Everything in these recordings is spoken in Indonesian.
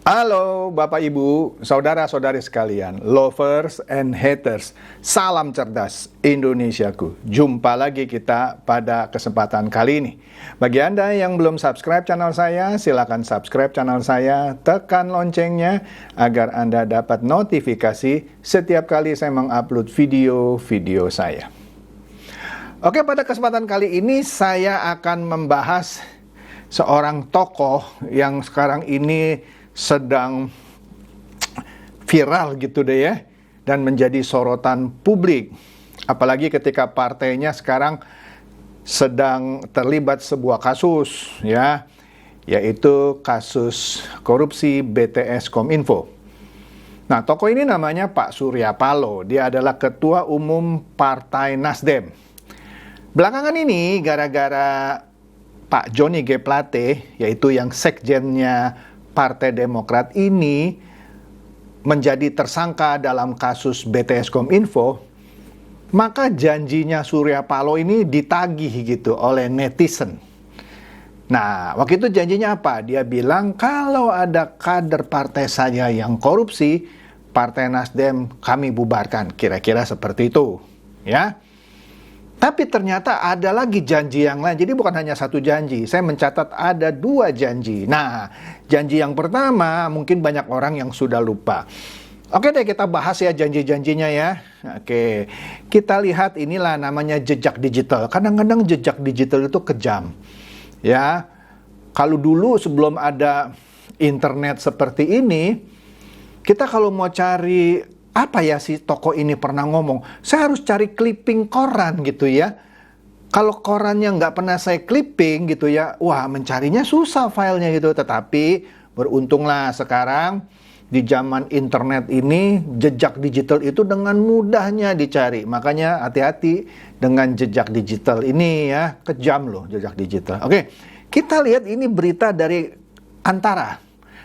Halo Bapak Ibu, saudara-saudari sekalian, lovers and haters, salam cerdas Indonesiaku. Jumpa lagi kita pada kesempatan kali ini. Bagi Anda yang belum subscribe channel saya, silakan subscribe channel saya, tekan loncengnya agar Anda dapat notifikasi setiap kali saya mengupload video-video saya. Oke, pada kesempatan kali ini saya akan membahas seorang tokoh yang sekarang ini sedang viral gitu deh ya, dan menjadi sorotan publik, apalagi ketika partainya sekarang sedang terlibat sebuah kasus ya, yaitu kasus korupsi BTS Kominfo. Nah, tokoh ini namanya Pak Surya Paloh. Dia adalah Ketua Umum Partai Nasdem. Belakangan ini gara-gara Pak Johnny G. Plate, yaitu yang sekjennya Partai Demokrat ini menjadi tersangka dalam kasus BTS Kominfo, maka janjinya Surya Paloh ini ditagih gitu oleh netizen. Nah, waktu itu janjinya apa? Dia bilang kalau ada kader partai saya yang korupsi, Partai Nasdem kami bubarkan. Kira-kira seperti itu, ya. Tapi ternyata ada lagi janji yang lain. Jadi bukan hanya satu janji. Saya mencatat ada 2 janji. Nah, janji yang pertama mungkin banyak orang yang sudah lupa. Oke deh, kita bahas ya janji-janjinya ya. Oke, kita lihat inilah namanya jejak digital. Kadang-kadang jejak digital itu kejam. Ya, kalau dulu sebelum ada internet seperti ini, kita kalau mau cari apa ya si toko ini pernah ngomong, saya harus cari clipping koran gitu ya. Kalau korannya nggak pernah saya clipping gitu ya, wah mencarinya susah filenya gitu. Tetapi beruntunglah sekarang di zaman internet ini jejak digital itu dengan mudahnya dicari. Makanya hati-hati dengan jejak digital ini ya, kejam loh jejak digital. Oke, kita lihat ini berita dari Antara,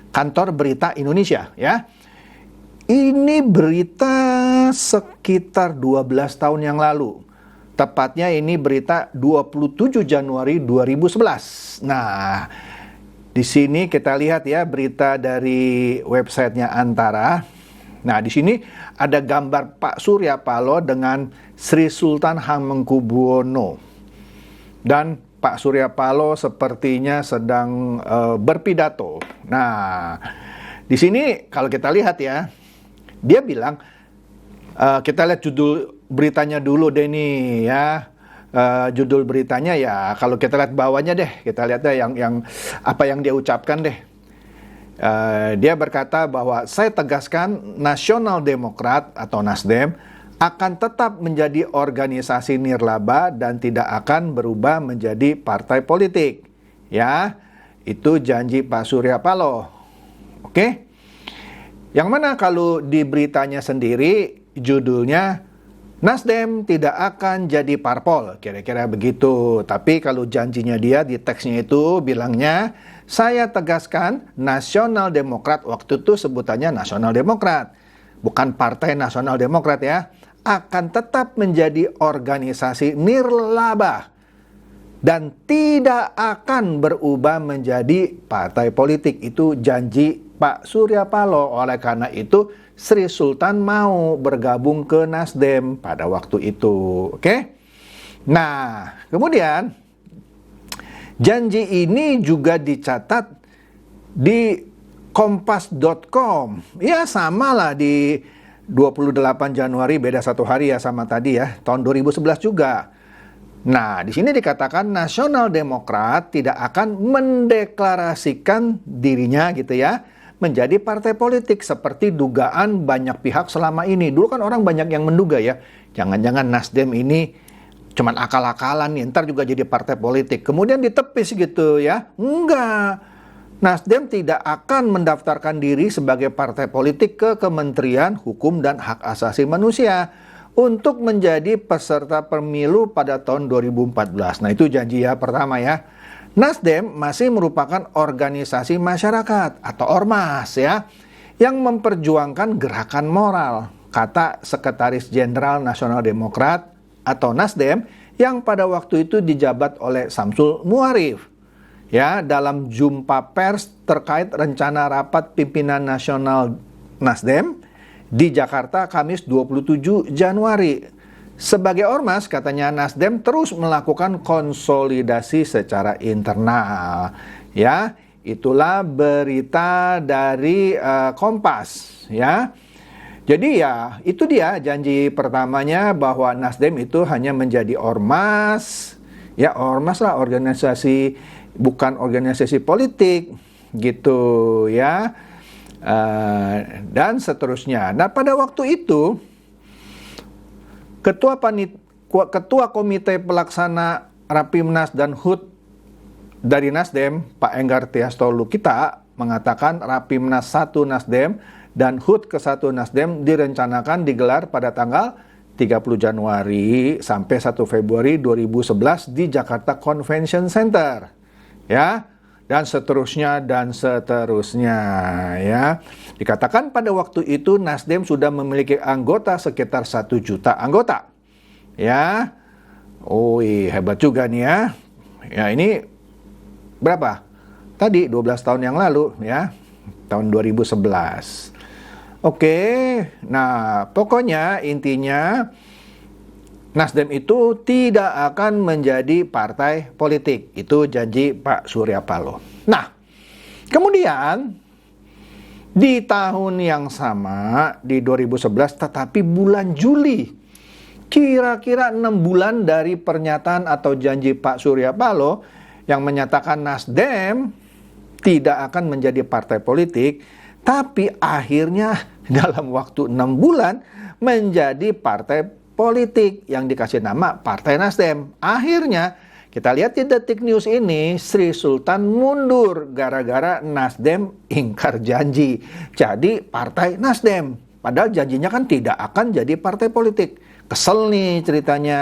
Kantor Berita Indonesia ya. Ini berita sekitar 12 tahun yang lalu. Tepatnya ini berita 27 Januari 2011. Nah, di sini kita lihat ya berita dari websitenya Antara. Nah, di sini ada gambar Pak Surya Paloh dengan Sri Sultan Hamengkubuwono. Dan Pak Surya Paloh sepertinya sedang berpidato. Nah, di sini kalau kita lihat ya, dia bilang, kita lihat judul beritanya dulu deh nih ya. Judul beritanya ya, kalau kita lihat bawahnya deh, kita lihat deh yang apa yang dia ucapkan deh. Dia berkata bahwa saya tegaskan Nasional Demokrat atau Nasdem akan tetap menjadi organisasi nirlaba dan tidak akan berubah menjadi partai politik. Ya, itu janji Pak Surya Paloh. Oke? Yang mana kalau di beritanya sendiri judulnya Nasdem tidak akan jadi parpol, kira-kira begitu. Tapi kalau janjinya dia di teksnya itu bilangnya, saya tegaskan Nasional Demokrat, waktu itu sebutannya Nasional Demokrat, bukan Partai Nasional Demokrat ya, akan tetap menjadi organisasi nirlaba dan tidak akan berubah menjadi partai politik. Itu janji Pak Surya Paloh. Oleh karena itu Sri Sultan mau bergabung ke Nasdem pada waktu itu. Oke? Nah, kemudian janji ini juga dicatat di kompas.com. Ya sama lah di 28 Januari, beda 1 hari ya sama tadi ya, tahun 2011 juga. Nah, di sini dikatakan Nasional Demokrat tidak akan mendeklarasikan dirinya gitu ya menjadi partai politik seperti dugaan banyak pihak selama ini. Dulu kan orang banyak yang menduga ya, jangan-jangan Nasdem ini cuman akal-akalan nih, ntar juga jadi partai politik. Kemudian ditepis gitu ya. Enggak. Nasdem tidak akan mendaftarkan diri sebagai partai politik ke Kementerian Hukum dan Hak Asasi Manusia untuk menjadi peserta pemilu pada tahun 2014. Nah, itu janji ya pertama ya. Nasdem masih merupakan organisasi masyarakat atau ormas ya, yang memperjuangkan gerakan moral, kata Sekretaris Jenderal Nasional Demokrat atau Nasdem yang pada waktu itu dijabat oleh Samsul Muarif. ya dalam jumpa pers terkait rencana rapat pimpinan nasional Nasdem di Jakarta Kamis 27 Januari. Sebagai ormas, katanya Nasdem terus melakukan konsolidasi secara internal. Ya, itulah berita dari Kompas, ya. Jadi ya, itu dia janji pertamanya bahwa Nasdem itu hanya menjadi ormas, ya ormas lah, organisasi, bukan organisasi politik, gitu ya. Dan seterusnya. Nah, pada waktu itu Ketua Komite Pelaksana Rapimnas dan HUT dari Nasdem, Pak Enggar Tias Tolukita, mengatakan Rapimnas 1 Nasdem dan HUT ke-1 Nasdem direncanakan digelar pada tanggal 30 Januari sampai 1 Februari 2011 di Jakarta Convention Center. Ya, dan seterusnya ya. Dikatakan pada waktu itu Nasdem sudah memiliki anggota sekitar 1 juta anggota. Ya. Hebat juga nih ya. Ya, ini berapa? Tadi 12 tahun yang lalu ya. Tahun 2011. Oke. Nah, pokoknya intinya Nasdem itu tidak akan menjadi partai politik. Itu janji Pak Surya Paloh. Nah, kemudian di tahun yang sama, di 2011, tetapi bulan Juli, kira-kira 6 bulan dari pernyataan atau janji Pak Surya Paloh yang menyatakan Nasdem tidak akan menjadi partai politik, tapi akhirnya dalam waktu 6 bulan menjadi partai politik yang dikasih nama Partai Nasdem. Akhirnya kita lihat di Detik News ini, Sri Sultan mundur gara-gara Nasdem ingkar janji jadi Partai Nasdem. Padahal janjinya kan tidak akan jadi partai politik. Kesel nih ceritanya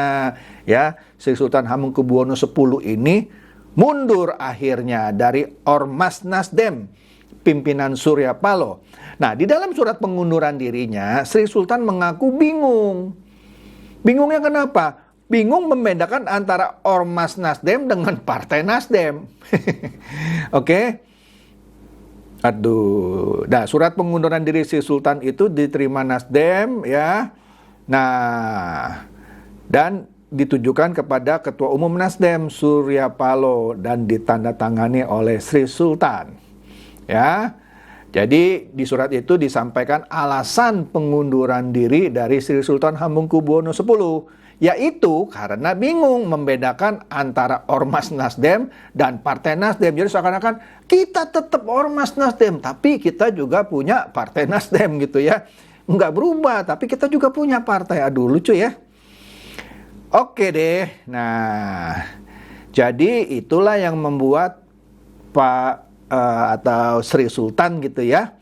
ya, Sri Sultan Hamengkubuwono X ini mundur akhirnya dari Ormas Nasdem pimpinan Surya Paloh. Nah, di dalam surat pengunduran dirinya, Sri Sultan mengaku bingung. Bingungnya kenapa? Bingung membedakan antara Ormas Nasdem dengan Partai Nasdem. Oke. Aduh. Nah, surat pengunduran diri Sri Sultan itu diterima Nasdem ya. Nah, dan ditujukan kepada Ketua Umum Nasdem Surya Paloh dan ditandatangani oleh Sri Sultan. Ya. Jadi di surat itu disampaikan alasan pengunduran diri dari Sri Sultan Hamengkubuwono X, yaitu karena bingung membedakan antara Ormas Nasdem dan Partai Nasdem. Jadi seakan-akan kita tetap Ormas Nasdem, tapi kita juga punya Partai Nasdem gitu ya. Nggak berubah, tapi kita juga punya partai. Aduh, lucu ya. Oke deh, nah jadi itulah yang membuat Pak atau Sri Sultan gitu ya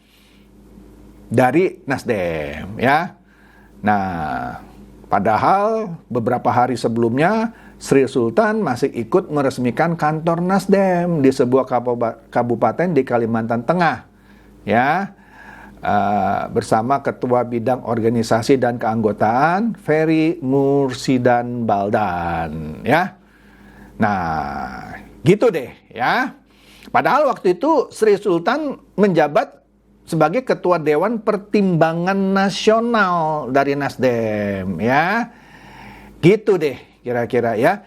dari Nasdem ya. Nah, padahal beberapa hari sebelumnya Sri Sultan masih ikut meresmikan kantor Nasdem di sebuah kabupaten di Kalimantan Tengah ya, bersama Ketua Bidang Organisasi dan Keanggotaan Ferry Mursidan Baldan ya. Nah, gitu deh ya. Padahal waktu itu Sri Sultan menjabat sebagai Ketua Dewan Pertimbangan Nasional dari Nasdem ya. Gitu deh kira-kira ya.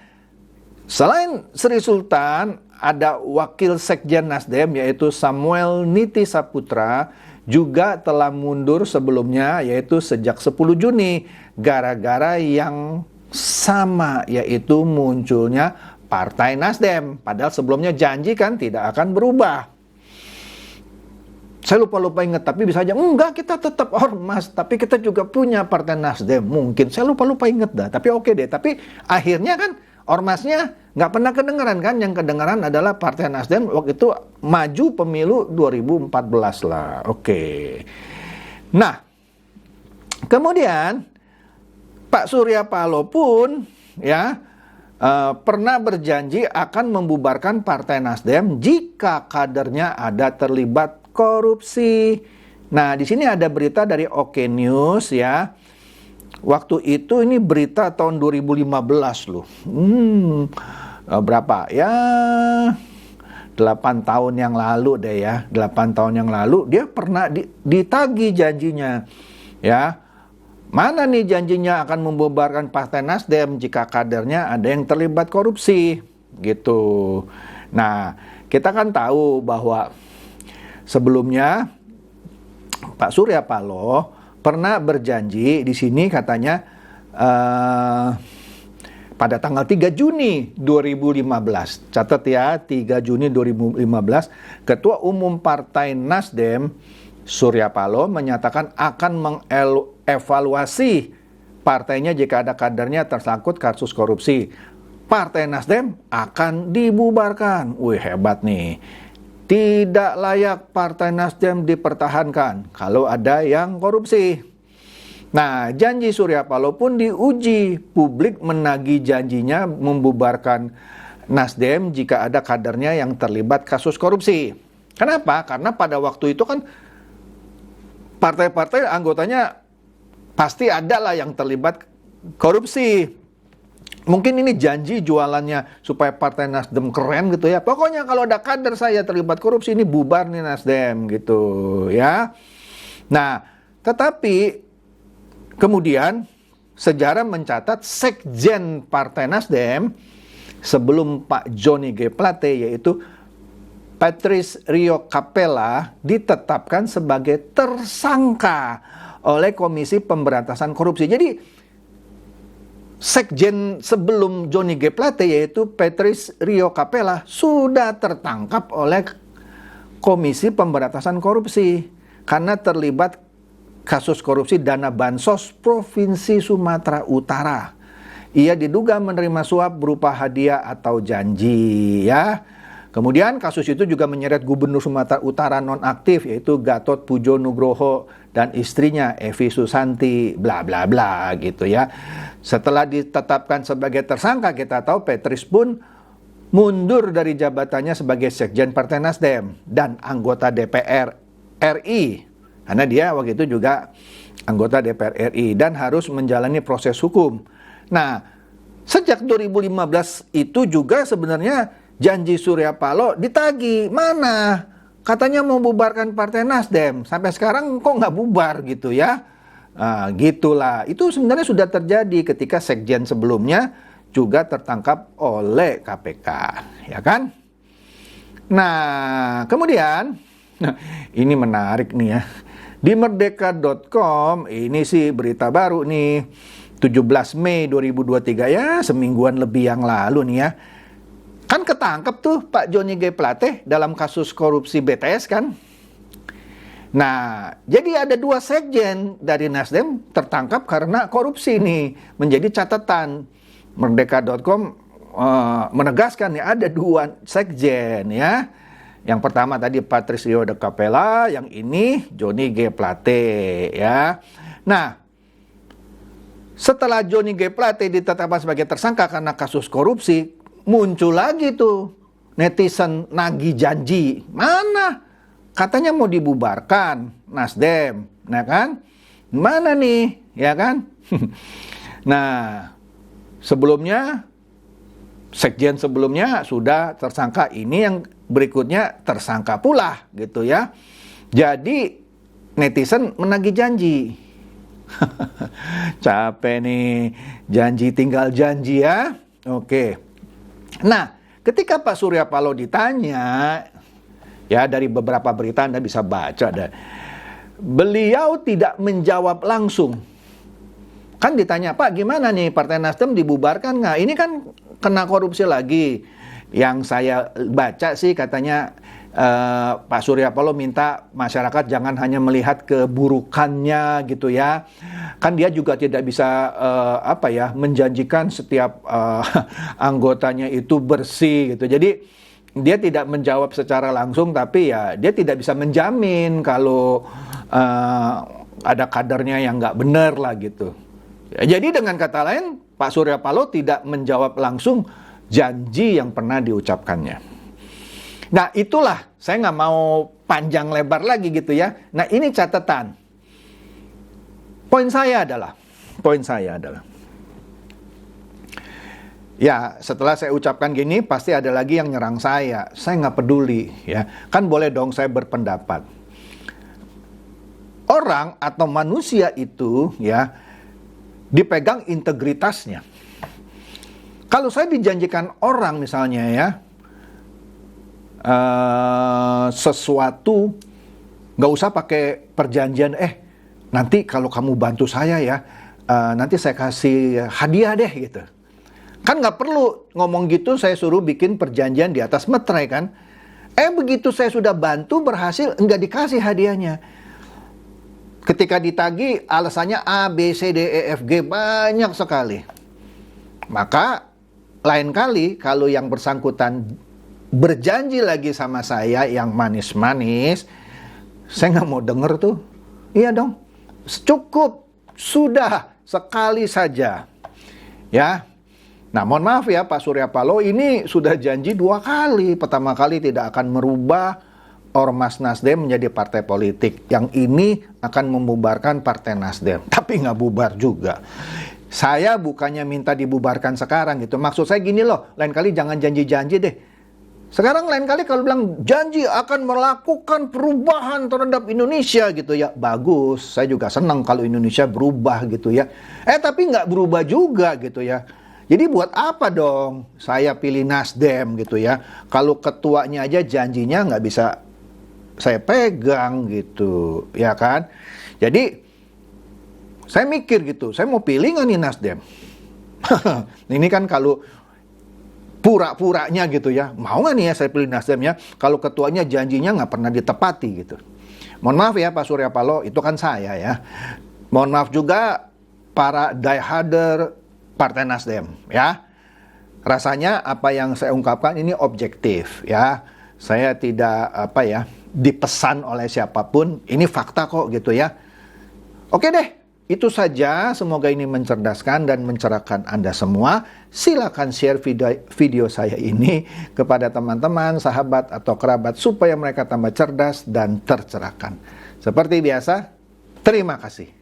Selain Sri Sultan, ada Wakil Sekjen Nasdem yaitu Samuel Niti Saputra juga telah mundur sebelumnya, yaitu sejak 10 Juni gara-gara yang sama, yaitu munculnya Partai Nasdem. Padahal sebelumnya janji kan tidak akan berubah. Saya lupa ingat, tapi bisa aja enggak, kita tetap ormas, tapi kita juga punya Partai Nasdem. Mungkin saya lupa ingat dah, tapi oke deh. Tapi akhirnya kan ormasnya nggak pernah kedengeran kan, yang kedengeran adalah Partai Nasdem waktu itu maju pemilu 2014 lah. Oke. Nah, kemudian Pak Surya Paloh pun ya pernah berjanji akan membubarkan Partai Nasdem jika kadernya ada terlibat korupsi. Nah, di sini ada berita dari Oke News ya. Waktu itu ini berita tahun 2015 loh. Berapa? Ya 8 8 tahun yang lalu deh ya, 8 tahun yang lalu dia pernah ditagih janjinya. Ya. Mana nih janjinya akan membubarkan Partai Nasdem jika kadernya ada yang terlibat korupsi gitu. Nah, kita kan tahu bahwa sebelumnya Pak Surya Paloh pernah berjanji di sini katanya pada tanggal 3 Juni 2015. Catat ya, 3 Juni 2015, Ketua Umum Partai Nasdem Surya Paloh menyatakan akan mengevaluasi partainya jika ada kadernya tersangkut kasus korupsi. Partai Nasdem akan dibubarkan. Wih, hebat nih. Tidak layak Partai Nasdem dipertahankan kalau ada yang korupsi. Nah, janji Surya Paloh pun diuji. Publik menagih janjinya membubarkan Nasdem jika ada kadernya yang terlibat kasus korupsi. Kenapa? Karena pada waktu itu kan partai-partai anggotanya pasti ada lah yang terlibat korupsi. Mungkin ini janji jualannya supaya Partai Nasdem keren gitu ya. Pokoknya kalau ada kader saya terlibat korupsi, ini bubar nih Nasdem gitu ya. Nah, tetapi kemudian sejarah mencatat sekjen Partai Nasdem sebelum Pak Johnny G. Plate, yaitu Patrice Rio Capella, ditetapkan sebagai tersangka oleh Komisi Pemberantasan Korupsi. Jadi sekjen sebelum Johnny G. Plate, yaitu Patrice Rio Capella, sudah tertangkap oleh Komisi Pemberantasan Korupsi karena terlibat kasus korupsi dana bansos Provinsi Sumatera Utara. Ia diduga menerima suap berupa hadiah atau janji ya. Kemudian kasus itu juga menyeret Gubernur Sumatera Utara nonaktif, yaitu Gatot Pujo Nugroho dan istrinya Evi Susanti, bla bla bla gitu ya. Setelah ditetapkan sebagai tersangka, kita tahu Patrice pun mundur dari jabatannya sebagai sekjen Partai Nasdem dan anggota DPR RI. Karena dia waktu itu juga anggota DPR RI dan harus menjalani proses hukum. Nah, sejak 2015 itu juga sebenarnya janji Surya Paloh ditagih. Mana? Katanya mau bubarkan Partai Nasdem. Sampai sekarang kok nggak bubar gitu ya. Nah, gitulah. Itu sebenarnya sudah terjadi ketika sekjen sebelumnya juga tertangkap oleh KPK. Ya kan? Nah, kemudian, ini menarik nih ya. Di merdeka.com, ini sih berita baru nih. 17 Mei 2023 ya, semingguan lebih yang lalu nih ya. Kan ketangkep tuh Pak Johnny G. Plate dalam kasus korupsi BTS kan. Nah, jadi ada 2 sekjen dari Nasdem tertangkap karena korupsi nih. Menjadi catatan. Merdeka.com menegaskan ya ada 2 sekjen ya. Yang pertama tadi Patrice Rio Capella, yang ini Johnny G. Plate ya. Nah, setelah Johnny G. Plate ditetapkan sebagai tersangka karena kasus korupsi, muncul lagi tuh netizen nagih janji. Mana? Katanya mau dibubarkan Nasdem, nah kan? Mana nih, ya kan? Nah, sebelumnya sekjen sebelumnya sudah tersangka, ini yang berikutnya tersangka pula gitu ya. Jadi netizen menagih janji. Capek nih, janji tinggal janji ya. Oke. Nah, ketika Pak Surya Paloh ditanya, ya dari beberapa berita Anda bisa baca deh, beliau tidak menjawab langsung. Kan ditanya, Pak gimana nih Partai Nasdem dibubarkan nggak? Ini kan kena korupsi lagi. Yang saya baca sih katanya Pak Surya Paloh minta masyarakat jangan hanya melihat keburukannya gitu ya. Kan dia juga tidak bisa menjanjikan setiap anggotanya itu bersih gitu. Jadi dia tidak menjawab secara langsung, tapi ya dia tidak bisa menjamin kalau ada kadernya yang nggak benar lah gitu. Ya, jadi dengan kata lain Pak Surya Paloh tidak menjawab langsung janji yang pernah diucapkannya. Nah itulah, saya nggak mau panjang lebar lagi gitu ya. Nah ini catatan. Poin saya adalah Ya, setelah saya ucapkan gini, pasti ada lagi yang nyerang saya. Saya nggak peduli, ya. Kan boleh dong saya berpendapat. Orang atau manusia itu, ya, dipegang integritasnya. Kalau saya dijanjikan orang misalnya, ya, sesuatu, nggak usah pakai perjanjian, nanti kalau kamu bantu saya ya, nanti saya kasih hadiah deh gitu. Kan nggak perlu ngomong gitu, saya suruh bikin perjanjian di atas meterai kan. Begitu saya sudah bantu berhasil, nggak dikasih hadiahnya. Ketika ditagih alasannya A, B, C, D, E, F, G, banyak sekali. Maka lain kali kalau yang bersangkutan berjanji lagi sama saya yang manis-manis, saya nggak mau denger tuh. Iya dong, cukup, sudah, sekali saja. Ya, nah mohon maaf ya Pak Surya Paloh, ini sudah janji 2 kali. Pertama kali tidak akan merubah Ormas Nasdem menjadi partai politik. Yang ini akan membubarkan partai Nasdem. Tapi nggak bubar juga. Saya bukannya minta dibubarkan sekarang gitu. Maksud saya gini loh, lain kali jangan janji-janji deh. Sekarang lain kali kalau bilang janji akan melakukan perubahan terhadap Indonesia gitu ya. Bagus, saya juga senang kalau Indonesia berubah gitu ya. Tapi nggak berubah juga gitu ya. Jadi buat apa dong saya pilih Nasdem gitu ya. Kalau ketuanya aja janjinya nggak bisa saya pegang gitu, ya kan. Jadi saya mikir gitu, saya mau pilih nggak nih Nasdem? Ini kan kalau pura-puranya gitu ya, mau nggak nih ya saya pilih Nasdem ya, kalau ketuanya janjinya nggak pernah ditepati gitu. Mohon maaf ya Pak Surya Paloh, itu kan saya ya. Mohon maaf juga para dieharder Partai Nasdem ya. Rasanya apa yang saya ungkapkan ini objektif ya. Saya tidak dipesan oleh siapapun, ini fakta kok gitu ya. Oke deh, itu saja. Semoga ini mencerdaskan dan mencerahkan Anda semua. Silakan share video saya ini kepada teman-teman, sahabat, atau kerabat supaya mereka tambah cerdas dan tercerahkan. Seperti biasa, terima kasih.